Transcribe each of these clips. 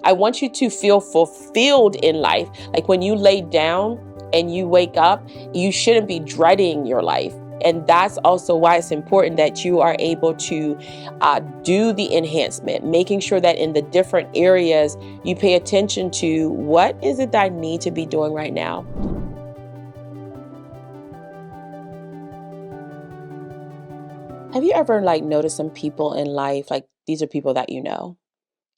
I want you to feel fulfilled in life. Like when you lay down and you wake up, you shouldn't be dreading your life. And that's also why it's important that you are able to do the enhancement, making sure that in the different areas you pay attention to what is it that I need to be doing right now. Have you ever noticed some people in life, like these are people that you know,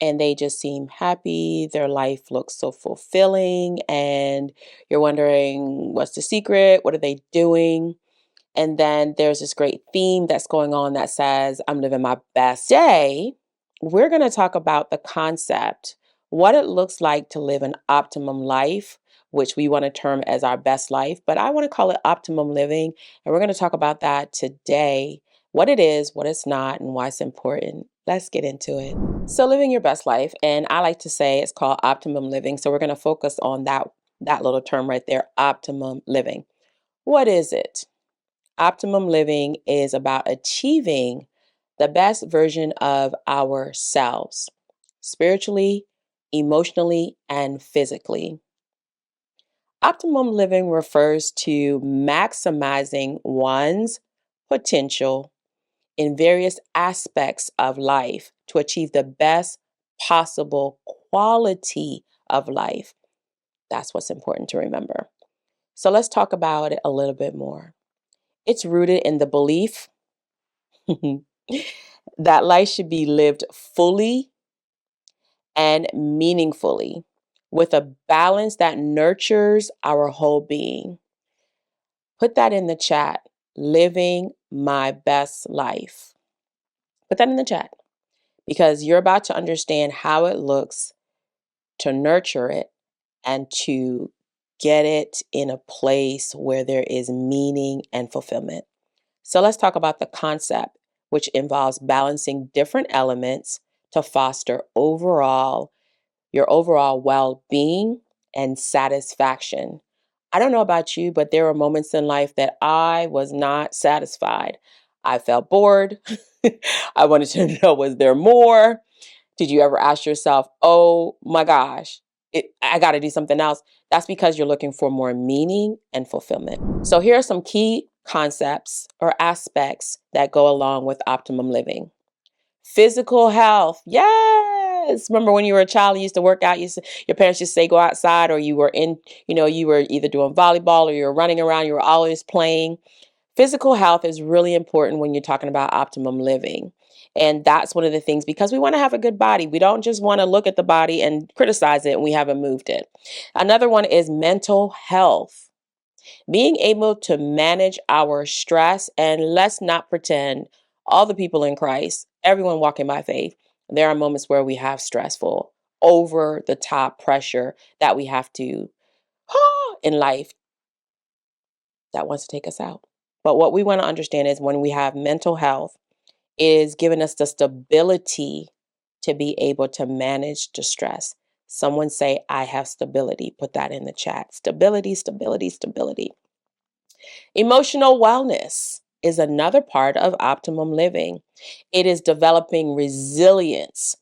and they just seem happy, their life looks so fulfilling, and you're wondering what's the secret? What are they doing? And then there's this great theme that's going on that says, I'm living my best day. We're going to talk about the concept, what it looks like to live an optimum life, which we want to term as our best life, but I want to call it optimum living. And we're going to talk about that today, what it is, what it's not, and why it's important. Let's get into it. So living your best life, and I like to say it's called optimum living. So we're going to focus on that little term right there, optimum living. What is it? Optimum living is about achieving the best version of ourselves, spiritually, emotionally, and physically. Optimum living refers to maximizing one's potential in various aspects of life to achieve the best possible quality of life. That's what's important to remember. So let's talk about it a little bit more. It's rooted in the belief that life should be lived fully and meaningfully with a balance that nurtures our whole being. Put that in the chat. Living my best life. Put that in the chat because you're about to understand how it looks to nurture it and to get it in a place where there is meaning and fulfillment. So let's talk about the concept, which involves balancing different elements to foster your overall well-being and satisfaction. I don't know about you, but there were moments in life that I was not satisfied. I felt bored. I wanted to know, was there more? Did you ever ask yourself, oh my gosh, I got to do something else? That's because you're looking for more meaning and fulfillment. So here are some key concepts or aspects that go along with optimum living. Physical health. Yes. Remember when you were a child, you used to work out, your parents used to say go outside, or you were you were either doing volleyball or you were running around, you were always playing. Physical health is really important when you're talking about optimum living. And that's one of the things, because we want to have a good body. We don't just want to look at the body and criticize it and we haven't moved it. Another one is mental health. Being able to manage our stress, and let's not pretend all the people in Christ, everyone walking by faith, there are moments where we have stressful, over the top pressure that we have to in life that wants to take us out. But what we want to understand is when we have mental health, is giving us the stability to be able to manage the stress. Someone say, I have stability. Put that in the chat. Stability, stability, stability. Emotional wellness is another part of optimum living. It is developing resilience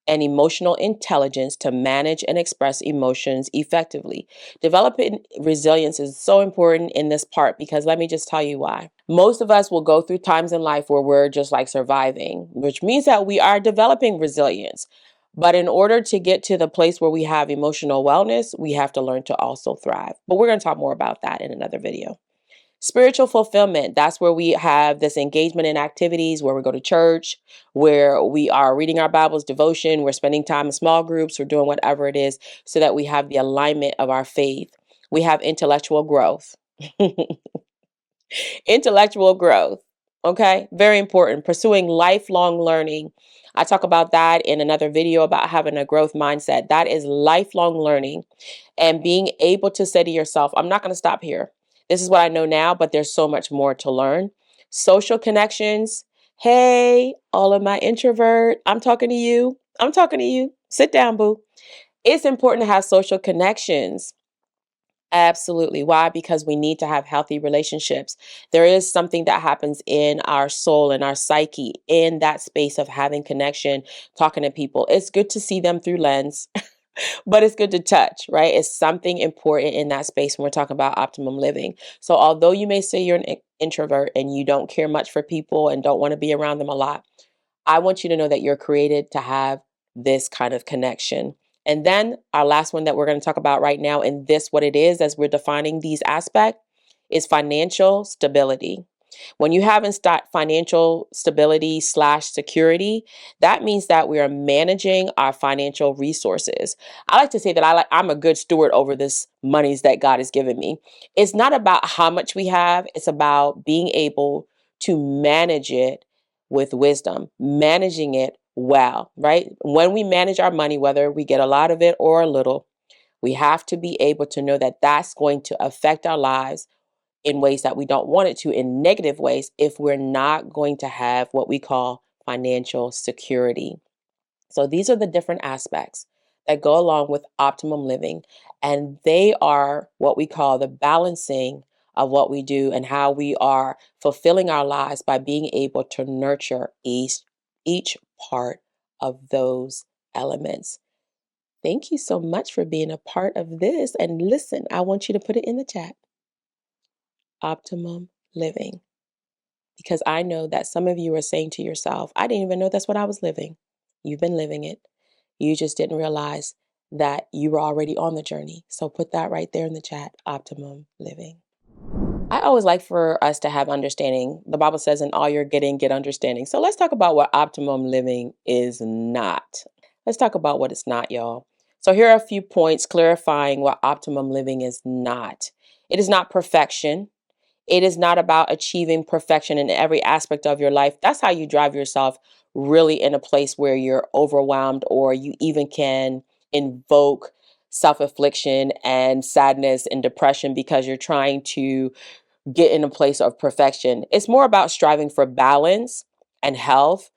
and emotional intelligence to manage and express emotions effectively. Developing resilience is so important in this part because let me just tell you why. Most of us will go through times in life where we're just surviving, which means that we are developing resilience. But in order to get to the place where we have emotional wellness, we have to learn to also thrive. But we're going to talk more about that in another video. Spiritual fulfillment, that's where we have this engagement in activities, where we go to church, where we are reading our Bibles, devotion, we're spending time in small groups, we're doing whatever it is so that we have the alignment of our faith. We have intellectual growth. Intellectual growth, okay? Very important. Pursuing lifelong learning. I talk about that in another video about having a growth mindset. That is lifelong learning and being able to say to yourself, I'm not going to stop here. This is what I know now, but there's so much more to learn. Social connections. Hey, all of my introvert, I'm talking to you. I'm talking to you. Sit down, boo. It's important to have social connections. Absolutely. Why? Because we need to have healthy relationships. There is something that happens in our soul and our psyche in that space of having connection, talking to people. It's good to see them through lens, but it's good to touch, right? It's something important in that space when we're talking about optimum living. So, although you may say you're an introvert and you don't care much for people and don't want to be around them a lot, I want you to know that you're created to have this kind of connection. And then our last one that we're going to talk about right now, and this, what it is as we're defining these aspects, is financial stability. When you have financial stability slash security, that means that we are managing our financial resources. I like to say that I'm a good steward over this monies that God has given me. It's not about how much we have, it's about being able to manage it with wisdom, managing it well, right? When we manage our money, whether we get a lot of it or a little, we have to be able to know that that's going to affect our lives in ways that we don't want it to, in negative ways, if we're not going to have what we call financial security. So these are the different aspects that go along with optimum living, and they are what we call the balancing of what we do and how we are fulfilling our lives by being able to nurture each part of those elements. Thank you so much for being a part of this. And listen, I want you to put it in the chat. Optimum living. Because I know that some of you are saying to yourself, I didn't even know that's what I was living. You've been living it. You just didn't realize that you were already on the journey. So put that right there in the chat, optimum living. I always like for us to have understanding. The Bible says, in all you're getting, get understanding. So let's talk about what optimum living is not. Let's talk about what it's not, y'all. So here are a few points clarifying what optimum living is not. It is not perfection. It is not about achieving perfection in every aspect of your life. That's how you drive yourself really in a place where you're overwhelmed, or you even can invoke self-affliction and sadness and depression because you're trying to get in a place of perfection. It's more about striving for balance and health,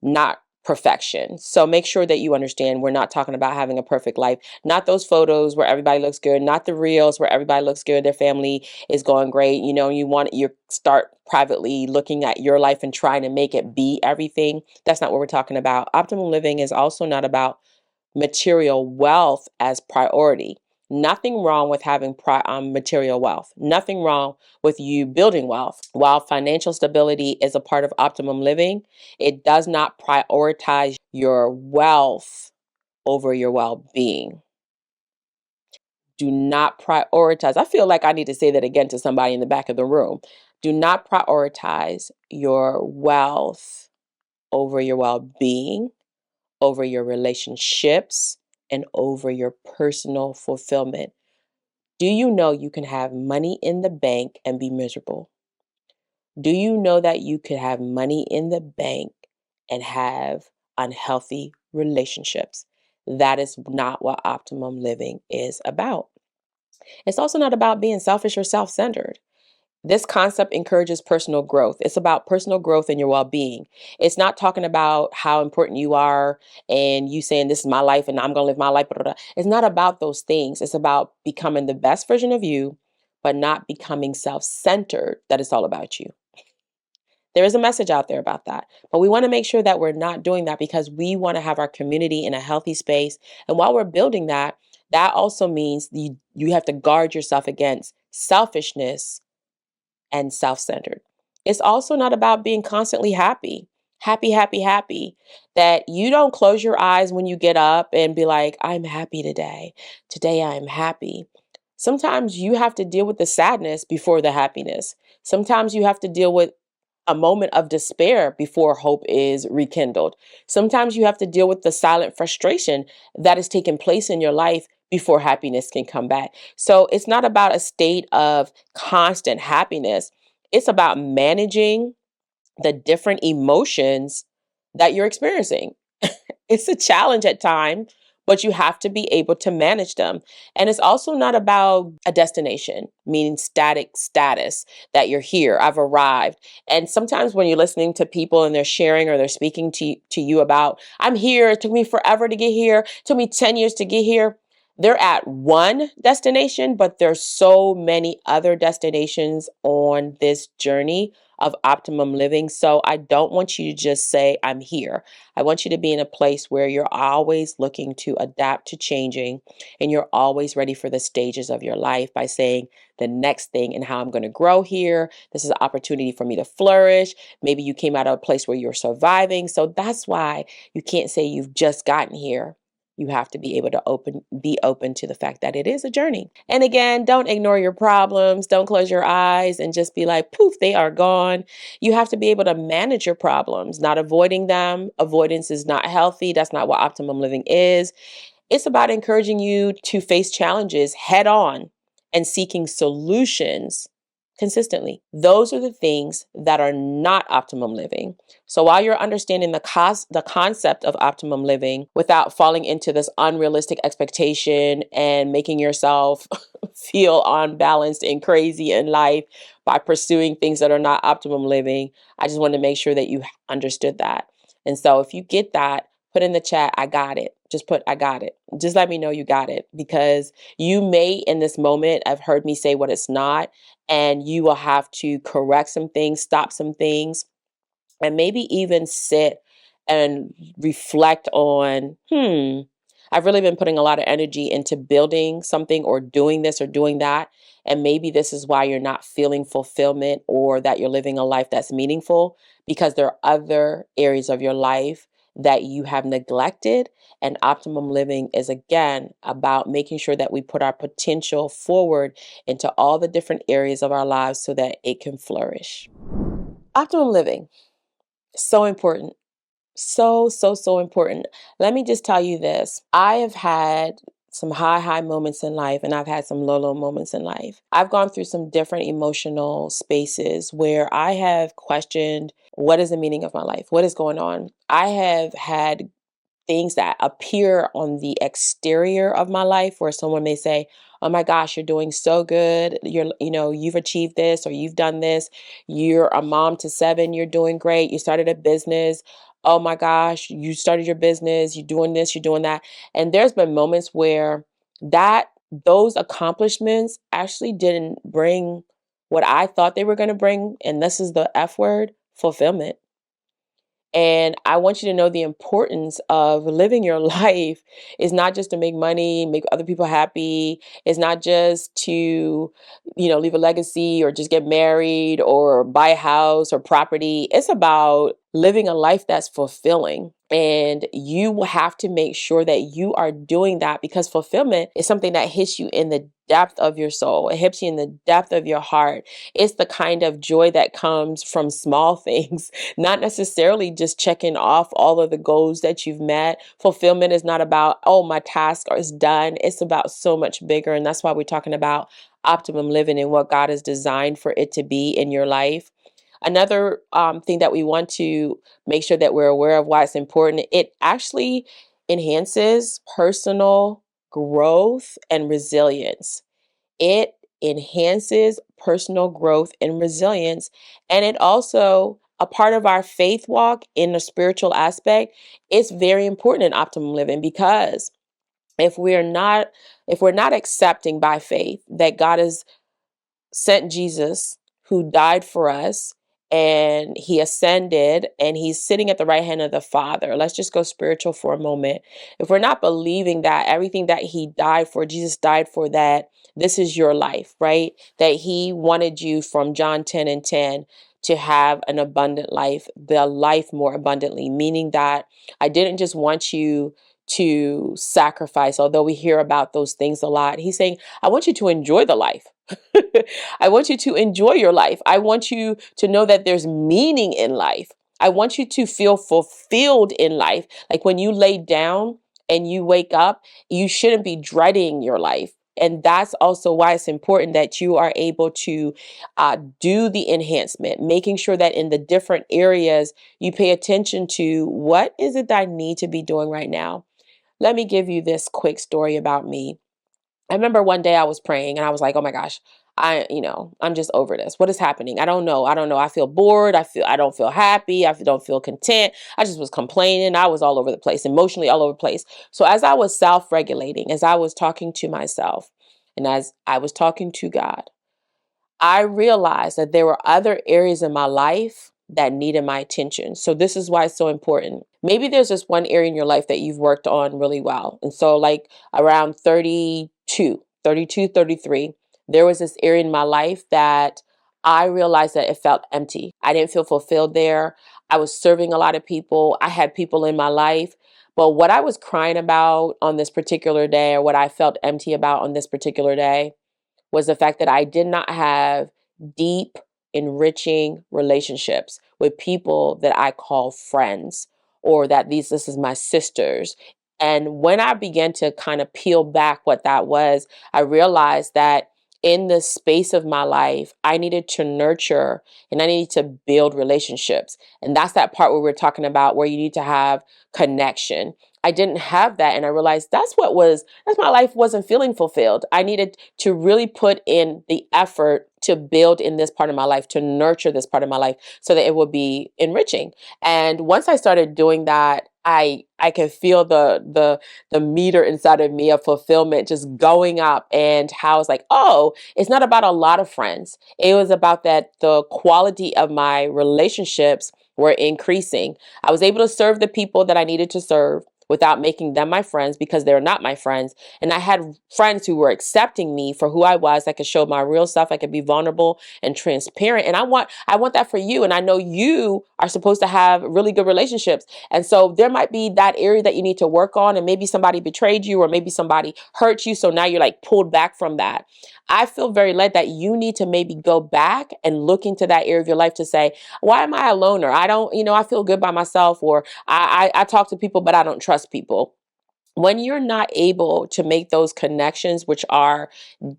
not perfection. So make sure that you understand we're not talking about having a perfect life, not those photos where everybody looks good, not the reels where everybody looks good, their family is going great. You know, you start privately looking at your life and trying to make it be everything. That's not what we're talking about. Optimal living is also not about material wealth as priority. Nothing wrong with having material wealth. Nothing wrong with you building wealth. While financial stability is a part of optimum living, it does not prioritize your wealth over your well-being. Do not prioritize. I feel like I need to say that again to somebody in the back of the room. Do not prioritize your wealth over your well-being, over your relationships, and over your personal fulfillment. Do you know you can have money in the bank and be miserable? Do you know that you could have money in the bank and have unhealthy relationships? That is not what optimum living is about. It's also not about being selfish or self-centered. This concept encourages personal growth. It's about personal growth and your well-being. It's not talking about how important you are and you saying this is my life and I'm going to live my life. Blah, blah, blah. It's not about those things. It's about becoming the best version of you, but not becoming self-centered, that it's all about you. There is a message out there about that, but we want to make sure that we're not doing that because we want to have our community in a healthy space. And while we're building that, that also means you have to guard yourself against selfishness and self-centered. It's also not about being constantly happy, happy, happy, happy, that you don't close your eyes when you get up and be like, I'm happy today. Today I'm happy. Sometimes you have to deal with the sadness before the happiness. Sometimes you have to deal with a moment of despair before hope is rekindled. Sometimes you have to deal with the silent frustration that is taking place in your life before happiness can come back. So it's not about a state of constant happiness. It's about managing the different emotions that you're experiencing. It's a challenge at times, but you have to be able to manage them. And it's also not about a destination, meaning static status that you're here, I've arrived. And sometimes when you're listening to people and they're sharing or they're speaking to you about, I'm here, it took me forever to get here, it took me 10 years to get here. they're at one destination, but there's so many other destinations on this journey of optimum living. So I don't want you to just say, I'm here. I want you to be in a place where you're always looking to adapt to changing, and you're always ready for the stages of your life by saying the next thing and how I'm going to grow here. This is an opportunity for me to flourish. Maybe you came out of a place where you're surviving. So that's why you can't say you've just gotten here. You have to be able to be open to the fact that it is a journey. And again, don't ignore your problems. Don't close your eyes and just be like, poof, they are gone. You have to be able to manage your problems, not avoiding them. Avoidance is not healthy. That's not what optimum living is. It's about encouraging you to face challenges head on and seeking solutions consistently. Those are the things that are not optimum living. So while you're understanding the concept of optimum living without falling into this unrealistic expectation and making yourself feel unbalanced and crazy in life by pursuing things that are not optimum living, I just wanted to make sure that you understood that. And so if you get that, put in the chat, I got it. Just put, I got it. Just let me know you got it, because you may in this moment have heard me say what it's not, and you will have to correct some things, stop some things, and maybe even sit and reflect on, I've really been putting a lot of energy into building something or doing this or doing that. And maybe this is why you're not feeling fulfillment or that you're living a life that's meaningful, because there are other areas of your life that you have neglected. And optimum living is, again, about making sure that we put our potential forward into all the different areas of our lives so that it can flourish. Optimum living, so important. So important. Let me just tell you this. I have had some high moments in life, and I've had some low moments in life. I've gone through some different emotional spaces where I have questioned, what is the meaning of my life? What is going on? I have had things that appear on the exterior of my life where someone may say, oh my gosh, you're doing so good. You've achieved this or you've done this. You're a mom to 7. You're doing great. You started a business. Oh my gosh, you started your business. You're doing this, you're doing that. And there's been moments where those accomplishments actually didn't bring what I thought they were going to bring. And this is the F word, fulfillment. And I want you to know the importance of living your life is not just to make money, make other people happy. It's not just to, leave a legacy or just get married or buy a house or property. It's about living a life that's fulfilling. And you will have to make sure that you are doing that, because fulfillment is something that hits you in the depth of your soul. It hits you in the depth of your heart. It's the kind of joy that comes from small things, not necessarily just checking off all of the goals that you've met. Fulfillment is not about, oh, my task is done. It's about so much bigger. And that's why we're talking about optimum living and what God has designed for it to be in your life. Another thing that we want to make sure that we're aware of why it's important, it actually enhances personal growth and resilience. It enhances personal growth and resilience. And it also, a part of our faith walk in the spiritual aspect, it's very important in optimum living, because if we're not accepting by faith that God has sent Jesus, who died for us, and he ascended and he's sitting at the right hand of the Father. Let's just go spiritual for a moment. If we're not believing that everything that he died for, Jesus died for, that this is your life, right? That he wanted you, from John 10:10, to have an abundant life, the life more abundantly, meaning that I didn't just want you to sacrifice, although we hear about those things a lot. He's saying, I want you to enjoy the life. I want you to enjoy your life. I want you to know that there's meaning in life. I want you to feel fulfilled in life. Like when you lay down and you wake up, you shouldn't be dreading your life. And that's also why it's important that you are able to do the enhancement, making sure that in the different areas you pay attention to, what is it that I need to be doing right now? Let me give you this quick story about me. I remember one day I was praying and I was like, oh my gosh, I'm just over this. What is happening? I don't know. I don't know. I feel bored. I don't feel happy. Don't feel content. I just was complaining. I was all over the place, emotionally all over the place. So as I was self-regulating, as I was talking to myself, and as I was talking to God, I realized that there were other areas in my life that needed my attention. So this is why it's so important. Maybe there's just one area in your life that you've worked on really well. And so like around 33, there was this area in my life that I realized that it felt empty. I didn't feel fulfilled there. I was serving a lot of people. I had people in my life. But what I was crying about on this particular day, or what I felt empty about on this particular day, was the fact that I did not have deep, enriching relationships with people that I call friends, or that this is my sisters. And when I began to kind of peel back what that was, I realized that in the space of my life, I needed to nurture and I needed to build relationships. And that's that part where we're talking about where you need to have connection. I didn't have that. And I realized that's my life wasn't feeling fulfilled. I needed to really put in the effort to build in this part of my life, to nurture this part of my life so that it would be enriching. And once I started doing that, I could feel the meter inside of me of fulfillment just going up, and how it's like, oh, it's not about a lot of friends. It was about that the quality of my relationships were increasing. I was able to serve the people that I needed to serve without making them my friends, because they're not my friends. And I had friends who were accepting me for who I was. I could show my real self. I could be vulnerable and transparent. And I want that for you. And I know you are supposed to have really good relationships. And so there might be that area that you need to work on, and maybe somebody betrayed you, or maybe somebody hurt you. So now you're like pulled back from that. I feel very led that you need to maybe go back and look into that area of your life to say, why am I a loner? I don't, I feel good by myself, or I talk to people, but I don't trust people. When you're not able to make those connections, which are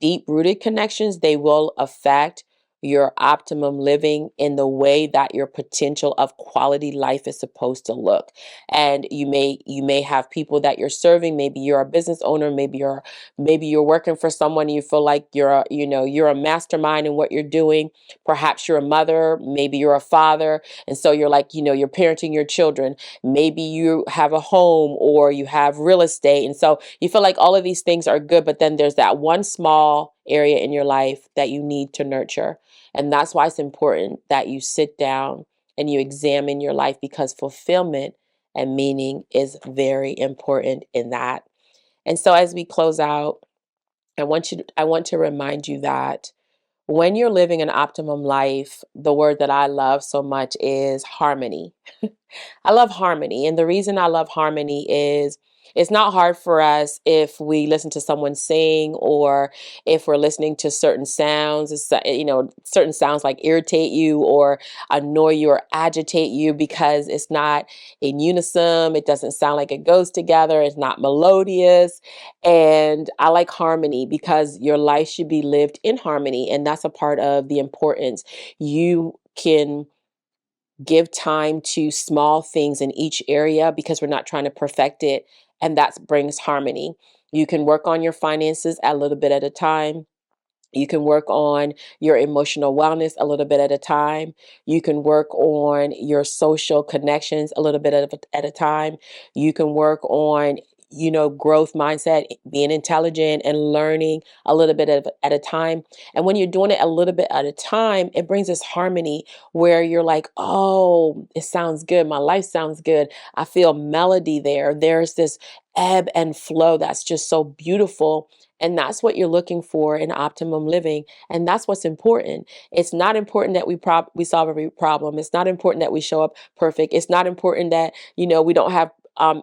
deep rooted connections, they will affect your optimum living in the way that your potential of quality life is supposed to look. And you may have people that you're serving. Maybe you're a business owner. Maybe you're working for someone and you feel like you're a mastermind in what you're doing. Perhaps you're a mother. Maybe you're a father. And so you're like, you're parenting your children. Maybe you have a home, or you have real estate. And so you feel like all of these things are good, but then there's that one small area in your life that you need to nurture. And that's why it's important that you sit down and you examine your life, because fulfillment and meaning is very important in that. And so as we close out, I want to remind you that when you're living an optimum life, the word that I love so much is harmony. I love harmony. And the reason I love harmony is it's not hard for us if we listen to someone sing, or if we're listening to certain sounds. Certain sounds like irritate you or annoy you or agitate you because it's not in unison. It doesn't sound like it goes together. It's not melodious. And I like harmony because your life should be lived in harmony. And that's a part of the importance. You can give time to small things in each area because we're not trying to perfect it. And that brings harmony. You can work on your finances a little bit at a time. You can work on your emotional wellness a little bit at a time. You can work on your social connections a little bit at a time. You can work on, growth mindset, being intelligent and learning a little bit at a time. And when you're doing it a little bit at a time, it brings this harmony where you're like, oh, it sounds good. My life sounds good. I feel melody there. There's this ebb and flow that's just so beautiful. And that's what you're looking for in optimum living. And that's what's important. It's not important that we solve every problem. It's not important that we show up perfect. It's not important that, we don't have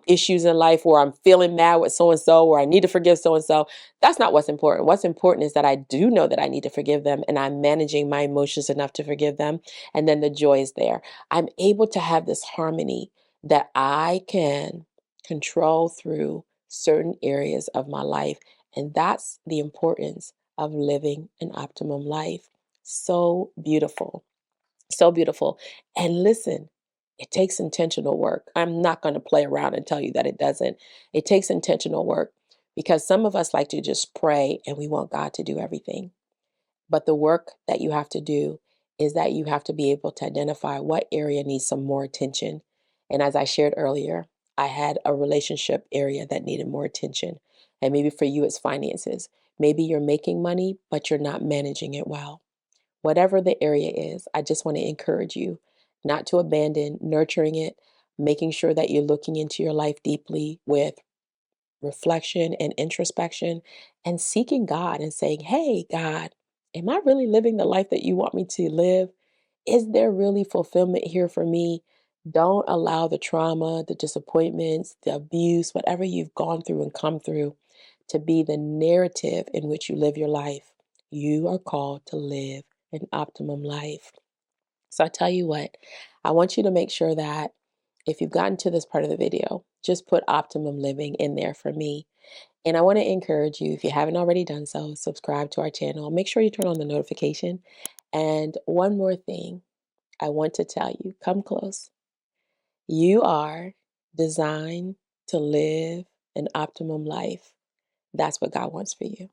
issues in life where I'm feeling mad with so and so, or I need to forgive so and so. That's not what's important. What's important is that I do know that I need to forgive them, and I'm managing my emotions enough to forgive them. And then the joy is there. I'm able to have this harmony that I can control through certain areas of my life. And that's the importance of living an optimum life. So beautiful. So beautiful. And listen, it takes intentional work. I'm not going to play around and tell you that it doesn't. It takes intentional work, because some of us like to just pray and we want God to do everything. But the work that you have to do is that you have to be able to identify what area needs some more attention. And as I shared earlier, I had a relationship area that needed more attention. And maybe for you, it's finances. Maybe you're making money, but you're not managing it well. Whatever the area is, I just want to encourage you not to abandon nurturing it, making sure that you're looking into your life deeply with reflection and introspection and seeking God and saying, "Hey, God, am I really living the life that you want me to live? Is there really fulfillment here for me?" Don't allow the trauma, the disappointments, the abuse, whatever you've gone through and come through to be the narrative in which you live your life. You are called to live an optimum life. So I tell you what, I want you to make sure that if you've gotten to this part of the video, just put optimum living in there for me. And I want to encourage you, if you haven't already done so, subscribe to our channel. Make sure you turn on the notification. And one more thing I want to tell you, come close. You are designed to live an optimum life. That's what God wants for you.